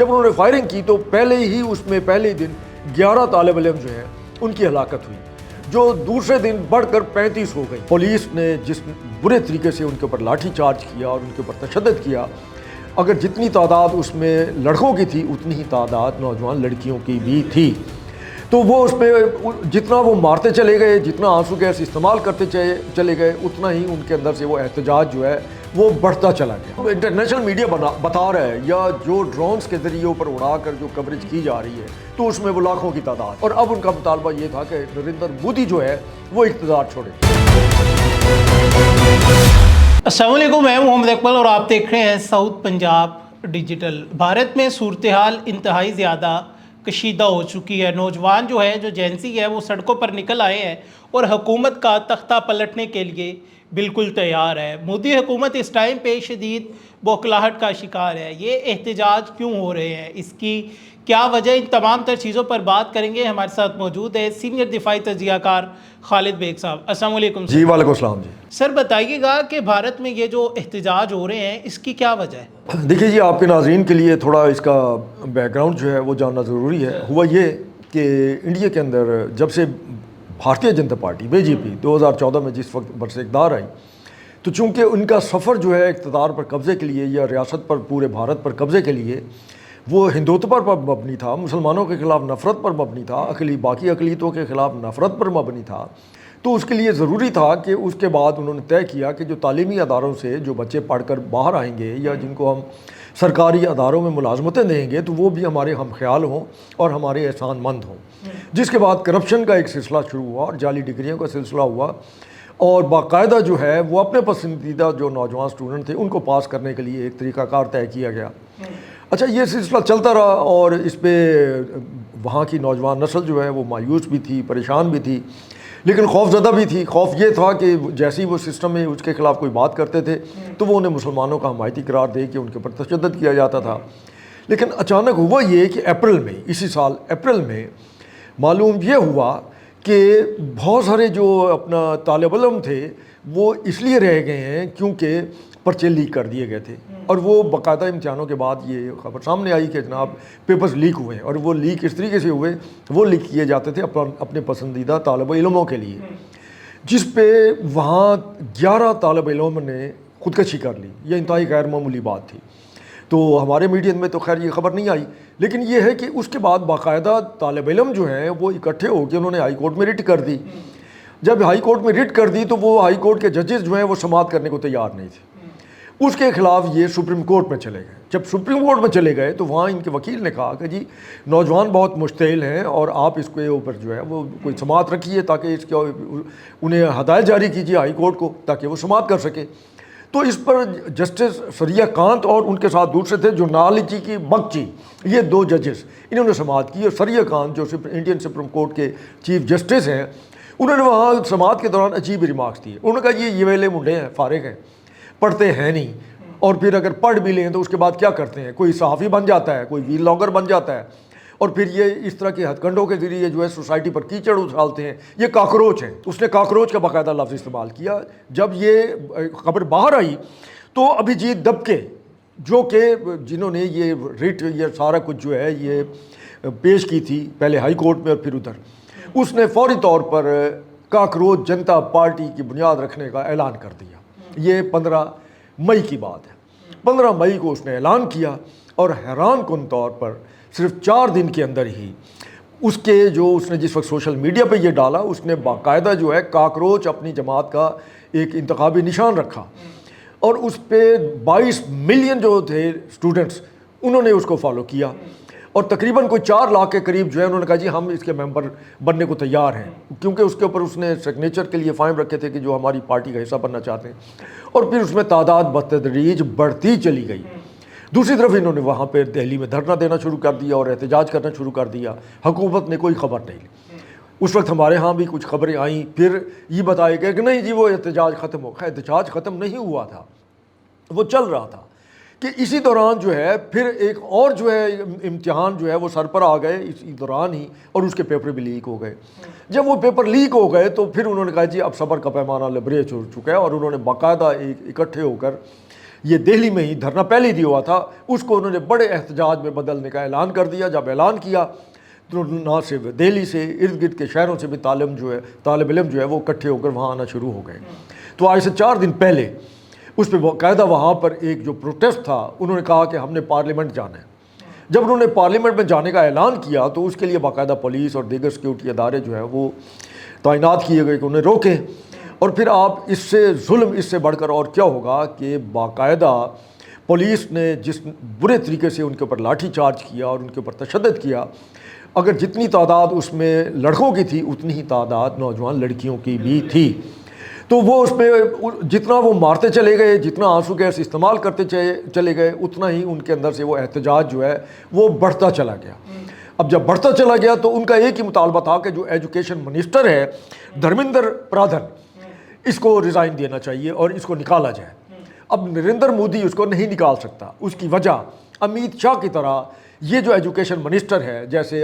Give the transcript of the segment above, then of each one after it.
جب انہوں نے فائرنگ کی تو پہلے ہی دن 11 طالب علم جو ہیں ان کی ہلاکت ہوئی، جو دوسرے دن بڑھ کر 35 ہو گئی۔ پولیس نے جس برے طریقے سے ان کے اوپر لاٹھی چارج کیا اور ان کے اوپر تشدد کیا، اگر جتنی تعداد اس میں لڑکوں کی تھی اتنی ہی تعداد نوجوان لڑکیوں کی بھی تھی، تو وہ اس پہ جتنا وہ مارتے چلے گئے، جتنا آنسو گیس استعمال کرتے چلے گئے، اتنا ہی ان کے اندر سے وہ احتجاج جو ہے وہ بڑھتا چلا گیا۔ انٹرنیشنل میڈیا بتا رہا ہے، یا جو ڈرونز کے ذریعے اوپر اڑا کر جو کوریج کی جا رہی ہے، تو اس میں وہ لاکھوں کی تعداد، اور اب ان کا مطالبہ یہ تھا کہ نریندر مودی جو ہے وہ اقتدار چھوڑے۔ السلام علیکم، میں محمد اقبال اور آپ دیکھ رہے ہیں ساؤتھ پنجاب ڈیجیٹل۔ بھارت میں صورتحال انتہائی زیادہ کشیدہ ہو چکی ہے۔ نوجوان جو ہے، جو جینسی ہے، وہ سڑکوں پر نکل آئے ہیں اور حکومت کا تختہ پلٹنے کے لیے بالکل تیار ہے۔ مودی حکومت اس ٹائم پہ شدید بوکھلاہٹ کا شکار ہے۔ یہ احتجاج کیوں ہو رہے ہیں، اس کی کیا وجہ، ان تمام تر چیزوں پر بات کریں گے۔ ہمارے ساتھ موجود ہے سینئر دفاعی تجزیہ کار خالد بیگ صاحب۔ السلام علیکم جی وعلیکم السلام۔ جی سر، بتائیے گا کہ بھارت میں یہ جو احتجاج ہو رہے ہیں اس کی کیا وجہ ہے؟ دیکھیے جی، آپ کے ناظرین کے لیے تھوڑا اس کا بیک گراؤنڈ جو ہے وہ جاننا ضروری ہے۔ ہوا یہ کہ انڈیا کے اندر جب سے بھارتیہ جنتا پارٹی BJP 2014 میں جس وقت برسر اقتدار آئی، تو چونکہ ان کا سفر جو ہے اقتدار پر قبضے کے لیے یا ریاست پر، پورے بھارت پر قبضے کے لیے، وہ ہندوتوا پر مبنی تھا، مسلمانوں کے خلاف نفرت پر مبنی تھا، باقی اقلیتوں کے خلاف نفرت پر مبنی تھا، تو اس کے لیے ضروری تھا کہ اس کے بعد انہوں نے طے کیا کہ جو تعلیمی اداروں سے جو بچے پڑھ کر باہر آئیں گے یا جن کو ہم سرکاری اداروں میں ملازمتیں دیں گے، تو وہ بھی ہمارے ہم خیال ہوں اور ہمارے احسان مند ہوں۔ جس کے بعد کرپشن کا ایک سلسلہ شروع ہوا اور جعلی ڈگریوں کا سلسلہ ہوا، اور باقاعدہ جو ہے وہ اپنے پسندیدہ جو نوجوان اسٹوڈنٹ تھے ان کو پاس کرنے کے لیے ایک طریقہ کار طے کیا گیا۔ اچھا، یہ سلسلہ چلتا رہا اور اس پہ وہاں کی نوجوان نسل جو ہے وہ مایوس بھی تھی، پریشان بھی تھی، لیکن خوف زدہ بھی تھی۔ خوف یہ تھا کہ جیسے ہی وہ سسٹم میں اس کے خلاف کوئی بات کرتے تھے تو وہ انہیں مسلمانوں کا حمایتی قرار دے کے ان کے اوپر تشدد کیا جاتا تھا۔ لیکن اچانک ہوا یہ کہ اپریل میں، اسی سال اپریل میں معلوم یہ ہوا کہ بہت سارے جو اپنا طالب علم تھے وہ اس لیے رہ گئے ہیں کیونکہ پرچے لیک کر دیے گئے تھے، اور وہ باقاعدہ امتحانوں کے بعد یہ خبر سامنے آئی کہ جناب پیپرز لیک ہوئے ہیں، اور وہ لیک اس طریقے سے ہوئے، وہ لیک کیے جاتے تھے اپنے پسندیدہ طالب علموں کے لیے، جس پہ وہاں 11 طالب علموں نے خودکشی کر لی۔ یہ انتہائی غیر معمولی بات تھی، تو ہمارے میڈیا میں تو خیر یہ خبر نہیں آئی، لیکن یہ ہے کہ اس کے بعد باقاعدہ طالب علم جو ہیں وہ اکٹھے ہو کے انہوں نے ہائی کورٹ میں رٹ کر دی۔ جب ہائی کورٹ میں رٹ کر دی تو وہ ہائی کورٹ کے ججز جو ہیں وہ سماعت کرنے کو تیار نہیں تھے، اس کے خلاف یہ سپریم کورٹ میں چلے گئے۔ جب سپریم کورٹ میں چلے گئے تو وہاں ان کے وکیل نے کہا کہ جی نوجوان بہت مشتعل ہیں اور آپ اس کے اوپر جو ہے وہ کوئی سماعت رکھیے تاکہ اس کے انہیں ہدایت جاری کیجیے ہائی کورٹ کو تاکہ وہ سماعت کر سکے۔ تو اس پر جسٹس سریہ کانت اور ان کے ساتھ دوسرے تھے جو نالچی کی بگچی، یہ 2 ججز انہوں نے سماعت کی، اور سریہ کانت جو انڈین سپریم کورٹ کے چیف جسٹس ہیں، انہوں نے وہاں سماعت کے دوران عجیب ریمارکس دیے۔ انہوں نے کہا یہ ویلے منڈے ہیں، فارغ ہیں، پڑھتے ہیں نہیں، اور پھر اگر پڑھ بھی لیں تو اس کے بعد کیا کرتے ہیں، کوئی صحافی بن جاتا ہے، کوئی ویلاگر بن جاتا ہے، اور پھر یہ اس طرح کے ہتھ کنڈوں کے ذریعے جو ہے سوسائٹی پر کیچڑ اچھالتے ہیں، یہ کاکروچ ہیں۔ اس نے کاکروچ کا باقاعدہ لفظ استعمال کیا۔ جب یہ خبر باہر آئی تو ابھیجیت دبکے جو کہ جنہوں نے یہ ریٹ، یہ سارا کچھ جو ہے یہ پیش کی تھی پہلے ہائی کورٹ میں اور پھر ادھر، اس نے فوری طور پر کاکروچ جنتا پارٹی کی بنیاد رکھنے کا اعلان کر دیا۔ یہ 15 مئی کی بات ہے۔ 15 مئی کو اس نے اعلان کیا، اور حیران کن طور پر صرف 4 دن کے اندر ہی اس کے جو اس نے جس وقت سوشل میڈیا پہ یہ ڈالا، اس نے باقاعدہ جو ہے کاکروچ اپنی جماعت کا ایک انتخابی نشان رکھا، اور اس پہ 22 ملین جو تھے اسٹوڈنٹس انہوں نے اس کو فالو کیا، اور تقریباً کوئی 4 لاکھ کے قریب جو ہے انہوں نے کہا جی ہم اس کے ممبر بننے کو تیار ہیں، کیونکہ اس کے اوپر اس نے سگنیچر کے لیے فائم رکھے تھے کہ جو ہماری پارٹی کا حصہ بننا چاہتے ہیں، اور پھر اس میں تعداد بتدریج بڑھتی چلی گئی۔ دوسری طرف انہوں نے وہاں پہ دہلی میں دھرنا دینا شروع کر دیا اور احتجاج کرنا شروع کر دیا، حکومت نے کوئی خبر نہیں لی۔ اس وقت ہمارے ہاں بھی کچھ خبریں آئیں، پھر یہ بتایا گیا کہ نہیں جی وہ احتجاج ختم ہو گیا۔ احتجاج ختم نہیں ہوا تھا، وہ چل رہا تھا، کہ اسی دوران جو ہے پھر ایک اور جو ہے امتحان جو ہے وہ سر پر آ گئے اسی دوران ہی، اور اس کے پیپر بھی لیک ہو گئے۔ جب وہ پیپر لیک ہو گئے تو پھر انہوں نے کہا جی اب صبر کا پیمانہ لبریز ہو چکا ہے، اور انہوں نے باقاعدہ اکٹھے ہو کر یہ دہلی میں ہی دھرنا پہلے دیا ہوا تھا، اس کو انہوں نے بڑے احتجاج میں بدلنے کا اعلان کر دیا۔ جب اعلان کیا تو نہ صرف دہلی سے، ارد گرد کے شہروں سے بھی طالب علم جو ہے وہ اکٹھے ہو کر وہاں آنا شروع ہو گئے۔ تو آج سے 4 دن پہلے اس پہ باقاعدہ وہاں پر ایک جو پروٹیسٹ تھا، انہوں نے کہا کہ ہم نے پارلیمنٹ جانا ہے۔ جب انہوں نے پارلیمنٹ میں جانے کا اعلان کیا تو اس کے لیے باقاعدہ پولیس اور دیگر سیکورٹی ادارے جو ہے وہ تعینات کیے گئے کہ انہیں روکیں۔ اور پھر آپ اس سے ظلم اس سے بڑھ کر اور کیا ہوگا کہ باقاعدہ پولیس نے جس برے طریقے سے ان کے اوپر لاٹھی چارج کیا اور ان کے اوپر تشدد کیا، اگر جتنی تعداد اس میں لڑکوں کی تھی اتنی ہی تعداد نوجوان لڑکیوں کی بھی تھی۔ تو وہ اس پہ جتنا وہ مارتے چلے گئے، جتنا آنسو گیس استعمال کرتے چلے گئے، اتنا ہی ان کے اندر سے وہ احتجاج جو ہے وہ بڑھتا چلا گیا۔ اب جب بڑھتا چلا گیا تو ان کا ایک ہی مطالبہ تھا کہ جو ایجوکیشن منسٹر ہے دھرمیندر پردھن، اس کو ریزائن دینا چاہیے اور اس کو نکالا جائے۔ اب نریندر مودی اس کو نہیں نکال سکتا، اس کی وجہ امیت شاہ کی طرح یہ جو ایجوکیشن منسٹر ہے، جیسے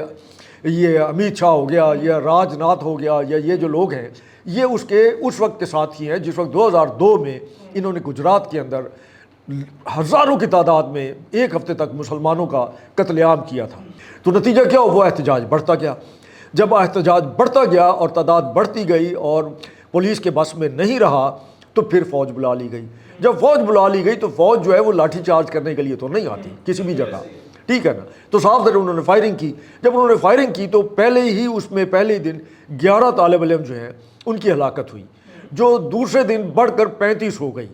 یہ امیت شاہ ہو گیا یا راج ناتھ ہو گیا یا یہ جو لوگ ہیں، یہ اس وقت کے ساتھی ہیں جس وقت 2002 میں انہوں نے گجرات کے اندر ہزاروں کی تعداد میں ایک ہفتے تک مسلمانوں کا قتل عام کیا تھا۔ تو نتیجہ کیا ہوا؟ وہ احتجاج بڑھتا گیا۔ جب احتجاج بڑھتا گیا اور تعداد بڑھتی گئی اور پولیس کے بس میں نہیں رہا تو پھر فوج بلا لی گئی۔ جب فوج بلا لی گئی تو فوج جو ہے وہ لاٹھی چارج کرنے کے لیے تو نہیں آتی کسی بھی جگہ، ٹھیک ہے نا؟ تو صاف طرح انہوں نے فائرنگ کی۔ جب انہوں نے فائرنگ کی تو پہلے ہی اس میں پہلے دن 11 طالب علم جو ہیں ان کی ہلاکت ہوئی، جو دوسرے دن بڑھ کر 35 ہو گئی۔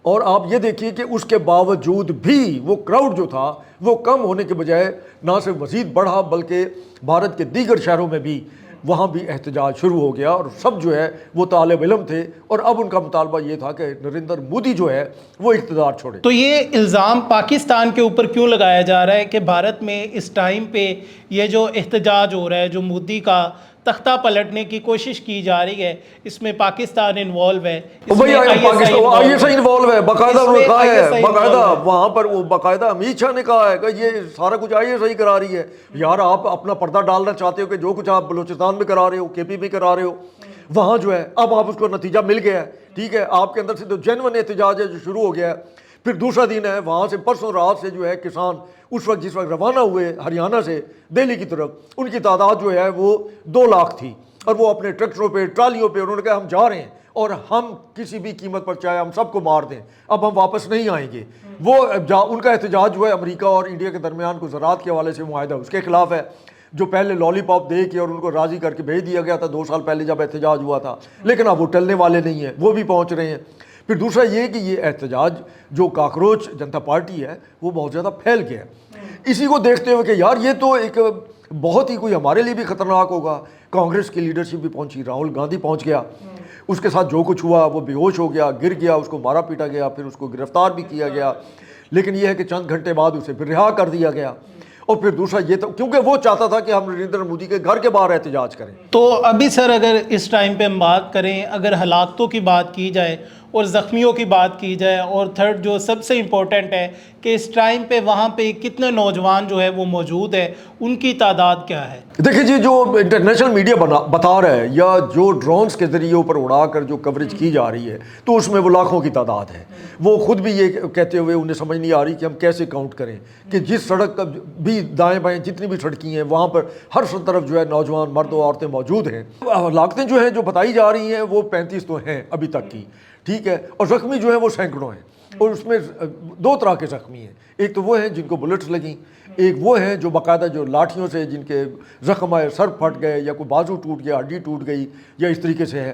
اور آپ یہ دیکھیے کہ اس کے باوجود بھی وہ کراؤڈ جو تھا وہ کم ہونے کے بجائے نہ صرف مزید بڑھا بلکہ بھارت کے دیگر شہروں میں بھی وہاں بھی احتجاج شروع ہو گیا، اور سب جو ہے وہ طالب علم تھے، اور اب ان کا مطالبہ یہ تھا کہ نریندر مودی جو ہے وہ اقتدار چھوڑے۔ تو یہ الزام پاکستان کے اوپر کیوں لگایا جا رہا ہے کہ بھارت میں اس ٹائم پہ یہ جو احتجاج ہو رہا ہے، جو مودی کا تختہ پلٹنے کی کوشش کی جا رہی ہے، اس میں پاکستان انوالو ہے، اس میں آئی ایس آئی انوالو ہے، باقاعدہ انہوں نے کہا ہے، باقاعدہ وہاں پر وہ باقاعدہ امیت شاہ نے کہا ہے کہ یہ سارا کچھ آئی ایس آئی کرا رہی ہے۔ یار آپ اپنا پردہ ڈالنا چاہتے ہو کہ جو کچھ آپ بلوچستان میں کرا رہے ہو، کے پی میں کرا رہے ہو، وہاں جو ہے اب آپ اس کو نتیجہ مل گیا ہے، ٹھیک ہے؟ آپ کے اندر سے تو جینون احتجاج ہے جو شروع ہو گیا ہے۔ پھر دوسرا دن ہے وہاں سے پرسوں رات سے جو ہے کسان اس وقت جس وقت روانہ ہوئے ہریانہ سے دہلی کی طرف، ان کی تعداد جو ہے وہ 2 لاکھ تھی، اور وہ اپنے ٹریکٹروں پہ ٹرالیوں پہ انہوں نے کہا ہم جا رہے ہیں اور ہم کسی بھی قیمت پر چاہے ہم سب کو مار دیں، اب ہم واپس نہیں آئیں گے۔ وہ ان کا احتجاج جو ہے امریکہ اور انڈیا کے درمیان کو زراعت کے حوالے سے معاہدہ اس کے خلاف ہے، جو پہلے لالی پاپ دے کے اور ان کو راضی کر کے بھیج دیا گیا تھا 2 سال پہلے جب احتجاج ہوا تھا، لیکن اب وہ ٹلنے والے نہیں ہیں، وہ بھی پہنچ رہے ہیں۔ پھر دوسرا یہ کہ یہ احتجاج جو کاکروچ جنتا پارٹی ہے وہ بہت زیادہ پھیل گیا ہے، اسی کو دیکھتے ہوئے کہ یار یہ تو ایک بہت ہی کوئی ہمارے لیے بھی خطرناک ہوگا۔ کانگریس کی لیڈرشپ بھی پہنچی، راہل گاندھی پہنچ گیا، اس کے ساتھ جو کچھ ہوا وہ بے ہوش ہو گیا، گر گیا، اس کو مارا پیٹا گیا، پھر اس کو گرفتار بھی کیا گیا، لیکن یہ ہے کہ چند گھنٹے بعد اسے پھر رہا کر دیا گیا۔ اور پھر دوسرا یہ تھا کیونکہ وہ چاہتا تھا کہ ہم نریندر مودی کے گھر کے باہر احتجاج کریں۔ تو ابھی سر اگر اس ٹائم پہ ہم بات کریں، اگر ہلاکتوں کی بات کی جائے اور زخمیوں کی بات کی جائے، اور تھرڈ جو سب سے امپورٹنٹ ہے کہ اس ٹائم پہ وہاں پہ کتنے نوجوان جو ہے وہ موجود ہے، ان کی تعداد کیا ہے؟ دیکھیں جی، جو انٹرنیشنل میڈیا بتا رہا ہے یا جو ڈرونز کے ذریعے اوپر اڑا کر جو کوریج کی جا رہی ہے تو اس میں وہ لاکھوں کی تعداد ہے۔ وہ خود بھی یہ کہتے ہوئے انہیں سمجھ نہیں آ رہی کہ ہم کیسے کاؤنٹ کریں کہ جس سڑک کا بھی دائیں بائیں جتنی بھی سڑکیں ہیں وہاں پر ہر طرف جو ہے نوجوان مرد و عورتیں موجود ہیں۔ ہلاکتیں جو ہیں جو بتائی جا رہی ہیں وہ 35 تو ہیں ابھی تک کی، ٹھیک ہے، اور زخمی جو ہیں وہ سینکڑوں ہیں، اور اس میں 2 طرح کے زخمی ہیں۔ ایک تو وہ ہیں جن کو بلٹس لگیں، ایک وہ ہیں جو باقاعدہ جو لاٹھیوں سے جن کے زخم آئے، سر پھٹ گئے یا کوئی بازو ٹوٹ گیا، ہڈی ٹوٹ گئی یا اس طریقے سے ہے،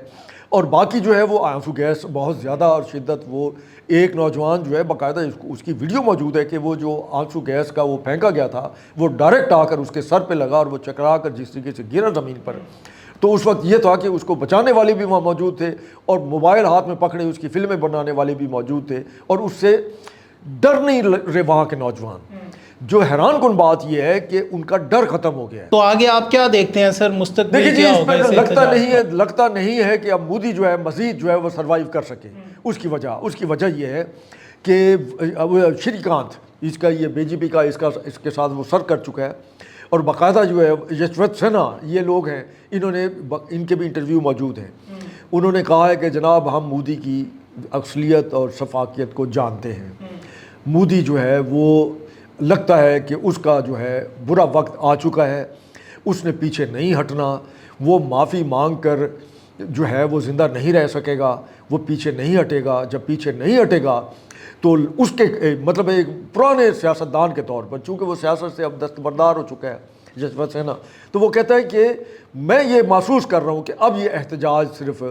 اور باقی جو ہے وہ آنسو گیس بہت زیادہ اور شدت۔ وہ ایک نوجوان جو ہے باقاعدہ اس کی ویڈیو موجود ہے کہ وہ جو آنسو گیس کا وہ پھینکا گیا تھا وہ ڈائریکٹ آ کر اس کے سر پہ لگا اور وہ چکرا کر جس طریقے سے گرا زمین پر، تو اس وقت یہ تھا کہ اس کو بچانے والے بھی وہاں موجود تھے اور موبائل ہاتھ میں پکڑے اس کی فلمیں بنانے والے بھی موجود تھے، اور اس سے ڈر نہیں رہے وہاں کے نوجوان۔ جو حیران کن بات یہ ہے کہ ان کا ڈر ختم ہو گیا ہے۔ تو آگے آپ کیا دیکھتے ہیں سر، مستقبل دیکھیے جی، کیا اس ہوگا پہ اس لگتا نہیں ہے کہ اب مودی جو ہے مزید جو ہے وہ سروائیو کر سکے۔ اس کی وجہ یہ ہے کہ شری کانت اس کا یہ بی جے پی کا اس کے ساتھ وہ سر کر چکا ہے، اور باقاعدہ جو ہے یشونت سنہا یہ لوگ ہیں، ان کے بھی انٹرویو موجود ہیں، انہوں نے کہا ہے کہ جناب ہم مودی کی اصلیت اور شفافیت کو جانتے ہیں۔ مودی جو ہے وہ لگتا ہے کہ اس کا جو ہے برا وقت آ چکا ہے، اس نے پیچھے نہیں ہٹنا، وہ معافی مانگ کر جو ہے وہ زندہ نہیں رہ سکے گا، وہ پیچھے نہیں ہٹے گا۔ جب پیچھے نہیں ہٹے گا تو اس کے مطلب ایک پرانے سیاستدان کے طور پر، چونکہ وہ سیاست سے اب دستبردار ہو چکا ہے یشونت سنہا، تو وہ کہتا ہے کہ میں یہ محسوس کر رہا ہوں کہ اب یہ احتجاج صرف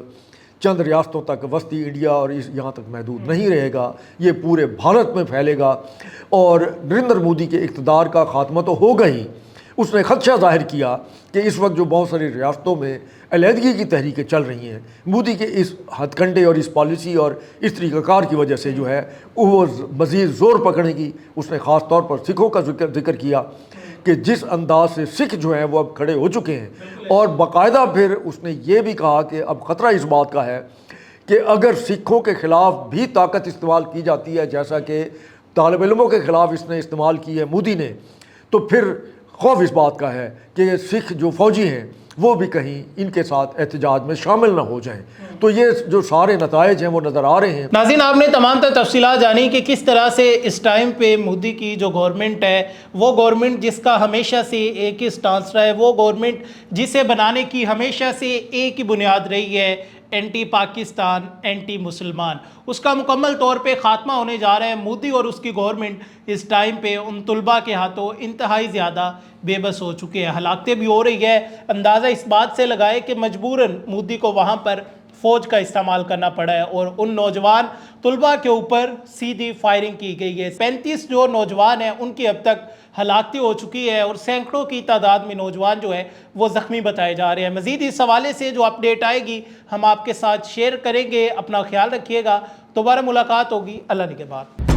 چند ریاستوں تک، وسطی انڈیا اور یہاں تک محدود نہیں رہے گا، یہ پورے بھارت میں پھیلے گا، اور نریندر مودی کے اقتدار کا خاتمہ تو ہوگا ہی۔ اس نے خدشہ ظاہر کیا کہ اس وقت جو بہت ساری ریاستوں میں علیحدگی کی تحریکیں چل رہی ہیں، مودی کے اس ہتھ کنڈے اور اس پالیسی اور اس طریقہ کار کی وجہ سے جو ہے وہ مزید زور پکڑنے کی، اس نے خاص طور پر سکھوں کا ذکر کیا کہ جس انداز سے سکھ جو ہیں وہ اب کھڑے ہو چکے ہیں، اور باقاعدہ پھر اس نے یہ بھی کہا کہ اب خطرہ اس بات کا ہے کہ اگر سکھوں کے خلاف بھی طاقت استعمال کی جاتی ہے، جیسا کہ طالب علموں کے خلاف اس نے استعمال کی ہے مودی نے، تو پھر خوف اس بات کا ہے کہ سکھ جو فوجی ہیں وہ بھی کہیں ان کے ساتھ احتجاج میں شامل نہ ہو جائیں۔ تو یہ جو سارے نتائج ہیں وہ نظر آ رہے ہیں۔ ناظرین، آپ نے تمام تر تفصیلات جانی کہ کس طرح سے اس ٹائم پہ مودی کی جو گورنمنٹ ہے، وہ گورنمنٹ جس کا ہمیشہ سے ایک ہی سٹانس رہا ہے، وہ گورنمنٹ جسے بنانے کی ہمیشہ سے ایک ہی بنیاد رہی ہے، اینٹی پاکستان، اینٹی مسلمان، اس کا مکمل طور پہ خاتمہ ہونے جا رہا ہے۔ مودی اور اس کی گورنمنٹ اس ٹائم پہ ان طلباء کے ہاتھوں انتہائی زیادہ بے بس ہو چکے ہیں، ہلاکتیں بھی ہو رہی ہے۔ اندازہ اس بات سے لگائے کہ مجبوراً مودی کو وہاں پر فوج کا استعمال کرنا پڑا ہے، اور ان نوجوان طلباء کے اوپر سیدھی فائرنگ کی گئی ہے۔ 35 جو نوجوان ہیں ان کی اب تک ہلاکتیں ہو چکی ہے، اور سینکڑوں کی تعداد میں نوجوان جو ہے وہ زخمی بتائے جا رہے ہیں۔ مزید اس حوالے سے جو اپڈیٹ آئے گی ہم آپ کے ساتھ شیئر کریں گے۔ اپنا خیال رکھیے گا، دوبارہ ملاقات ہوگی، اللہ نگہبان۔